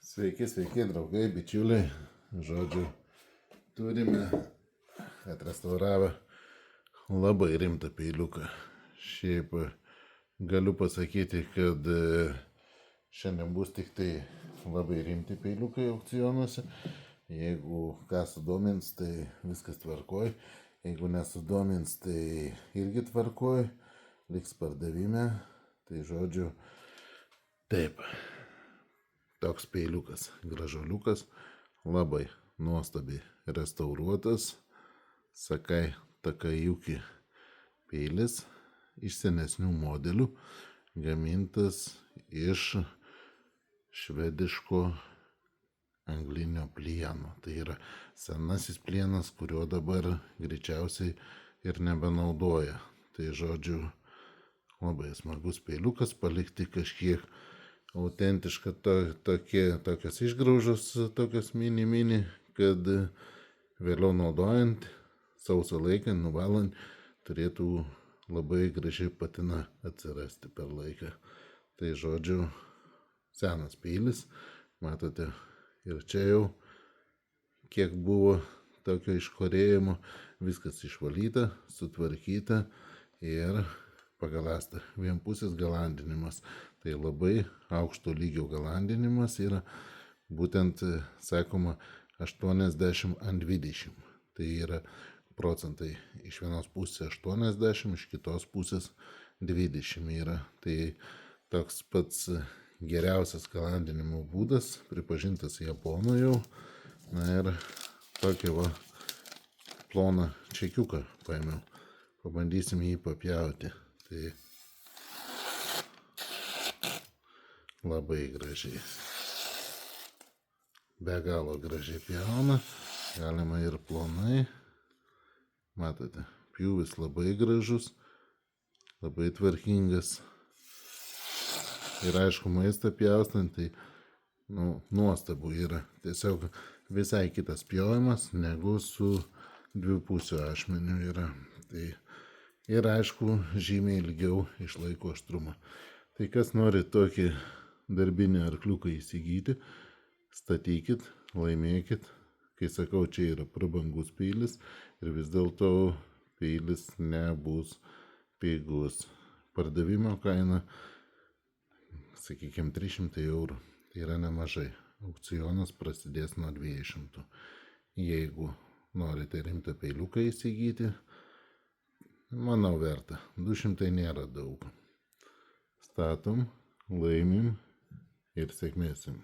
Sveiki, draugai, bičiuliai. Žodžiu, turime atrestauravę labai rimtą peiliuką. Šiaip galiu pasakyti, kad šiandien bus tik tai labai rimti peiliukai aukcionuose. Jeigu ką sudomins, tai viskas tvarkoj. Jeigu nesudomins, tai irgi tvarkoj. Liks pardavime. Tai žodžiu, taip. Toks peiliukas, gražuoliukas, labai nuostabiai restauruotas Sakai Takayuki peilis iš senesnių modelių, gamintas iš švediško anglinio plieno. Tai yra senasis plienas, kurio dabar greičiausiai ir nebenaudoja. Tai žodžiu, labai smagus peiliukas, palikti kažkiek autentiška tokios išgraužos, tokios mini, kad vėliau naudojant, sausą laiką, nuvalant, turėtų labai gražiai patina atsirasti per laiką. Tai žodžiu, senas peilis, matote, ir čia jau kiek buvo tokio iškorėjimo, viskas išvalyta, sutvarkyta ir pagalasta. Vienpusis galandinimas. Tai labai aukšto lygio galandinimas yra būtent, sakoma, 80/20. Tai yra procentai. Iš vienos pusės 80, iš kitos pusės 20 yra. Tai toks pats geriausias galandinimo būdas, pripažintas Japonų jau. Na ir tokį ploną čekiuką paėmiau. Pabandysim jį papjauti. Tai labai gražiai. Be galo gražiai pjauna. Galima ir plonai. Matote, pjūvis labai gražus, labai tvarkingas. Ir aišku, maistą pjaustant, tai nuostabu yra. Tiesiog visai kitas pjovimas, negu su dvipusiu ašmeniu yra. Tai ir aišku, žymiai ilgiau išlaiko aštrumą. Tai kas nori tokį darbinį arkliuką įsigyti, statykit, laimėkit. Kai sakau, čia yra prabangus peilis ir vis dėlto peilis nebus pigus. Pardavimo kaina, sakykime, 300 eurų. Tai yra nemažai. Aukcionas prasidės nuo 200. Jeigu norite rimtą peiliuką įsigyti, manau verta. 200 nėra daug. Statom, laimim ir sėkmėsim.